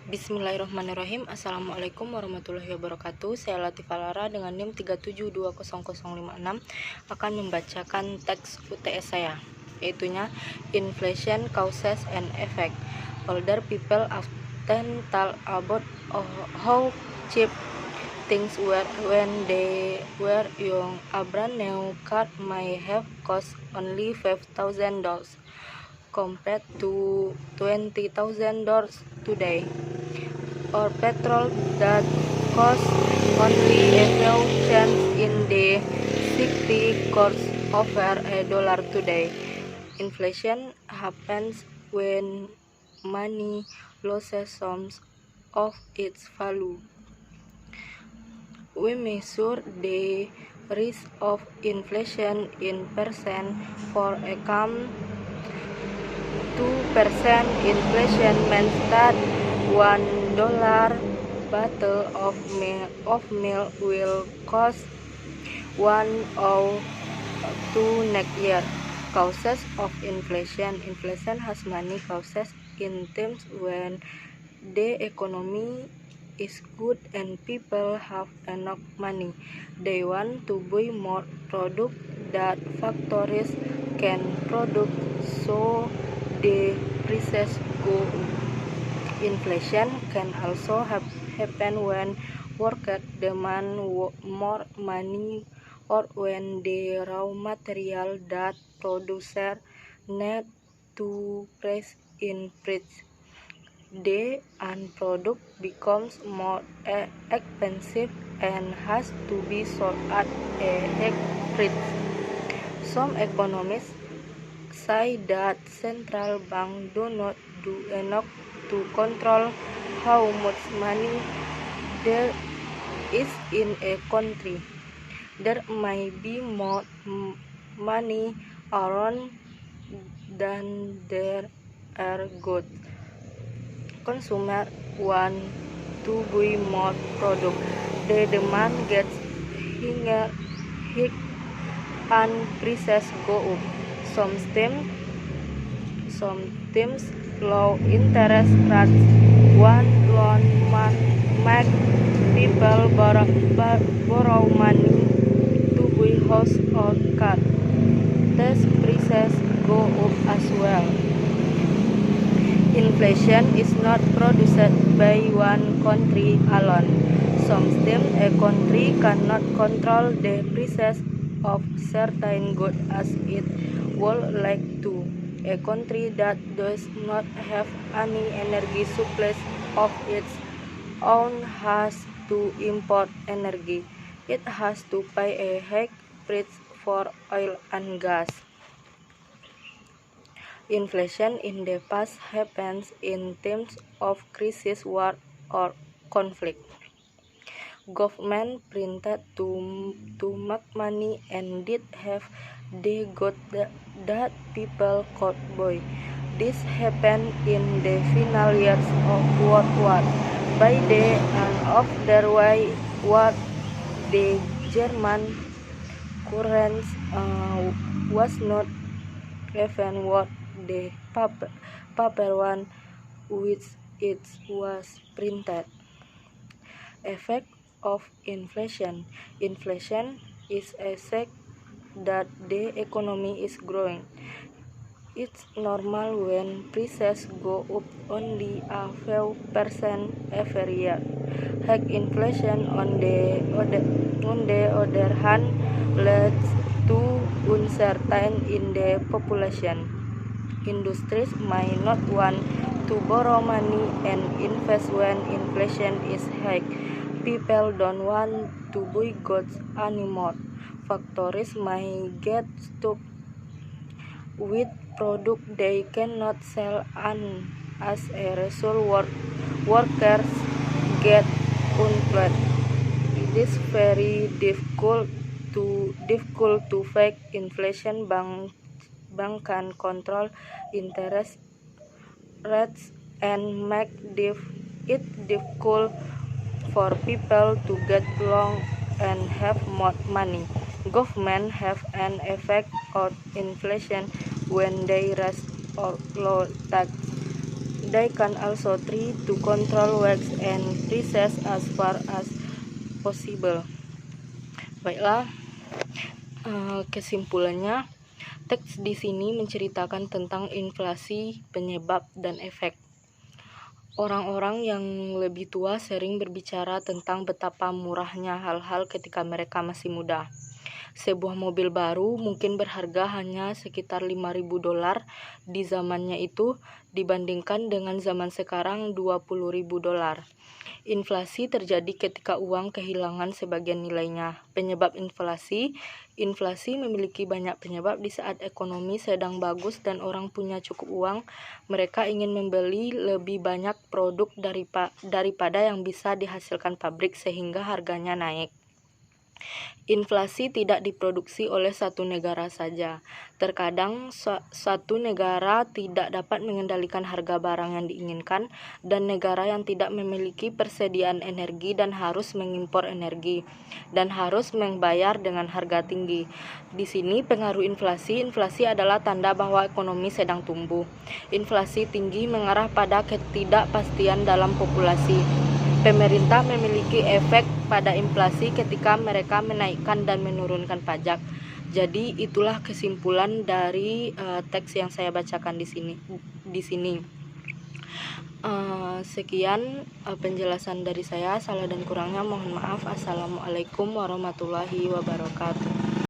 Bismillahirrahmanirrahim. Assalamualaikum warahmatullahi wabarakatuh. Saya Latifah Lara dengan NIM 3720056 akan membacakan teks UTS saya, yaitunya Inflation Causes and Effect. Older people often talk about how cheap things were when they were young. A brand new car may have cost only $5,000 compared to $20,000 today, or petrol that costs only a few cents in the 60 costs over $1 today. Inflation happens when money loses some of its value. We measure the risk of inflation in percent. For example, 2% inflation means that $1 bottle of milk will cost $1.02 next year. Causes of inflation. Inflation has many causes. In times when the economy is good and people have enough money, they want to buy more product that factories can produce, so the prices go up. Inflation can also happen when workers demand more money, or when the raw material that producers need to price increase. The end product becomes more expensive and has to be sold at a high price. Some economists say that central banks do not do enough to control how much money there is in a country. There may be more money around than there are goods. Consumers want to buy more product. The demand gets higher and prices go up. Sometimes low interest rates one loan make people borrow money to buy house or car. Thus prices go up as well. Inflation is not produced by one country alone. Sometimes a country cannot control the prices of certain goods as it would like to. A country that does not have any energy supplies of its own has to import energy. It has to pay a high price for oil and gas. Inflation in the past happens in times of crisis, war, or conflict. Government printed to make money and did have the goods that people could buy. This happened in the final years of World War. By the end of the war, the German currency was not even worth the paper one which it was printed. Effect of inflation. Inflation is a sign that the economy is growing. It's normal when prices go up only a few percent every year. High inflation on the other hand leads to uncertainty in the population. Industries may not want to borrow money and invest when inflation is high. People don't want to buy goods anymore. Factories may get stuck with products they cannot sell, and as a result workers get unemployed. It is very difficult to fight inflation. Bank can control interest rates and make it difficult for people to get loans and have more money. Government have an effect on inflation when they raise or lower tax. They can also try to control wages and prices as far as possible. Baiklah, kesimpulannya, teks di sini menceritakan tentang inflasi, penyebab, dan efek. Orang-orang yang lebih tua sering berbicara tentang betapa murahnya hal-hal ketika mereka masih muda. Sebuah mobil baru mungkin berharga hanya sekitar $5.000 di zamannya itu, dibandingkan dengan zaman sekarang $20.000. Inflasi terjadi ketika uang kehilangan sebagian nilainya. Penyebab inflasi memiliki banyak penyebab. Di saat ekonomi sedang bagus dan orang punya cukup uang, mereka ingin membeli lebih banyak produk daripada yang bisa dihasilkan pabrik sehingga harganya naik. Inflasi tidak diproduksi oleh satu negara saja. Terkadang satu negara tidak dapat mengendalikan harga barang yang diinginkan, dan negara yang tidak memiliki persediaan energi dan harus mengimpor energi dan harus membayar dengan harga tinggi. Di sini pengaruh inflasi. Inflasi adalah tanda bahwa ekonomi sedang tumbuh. Inflasi tinggi mengarah pada ketidakpastian dalam populasi. Pemerintah memiliki efek pada inflasi ketika mereka menaikkan dan menurunkan pajak. Jadi itulah kesimpulan dari teks yang saya bacakan di sini. Sekian penjelasan dari saya. Salah dan kurangnya mohon maaf. Assalamualaikum warahmatullahi wabarakatuh.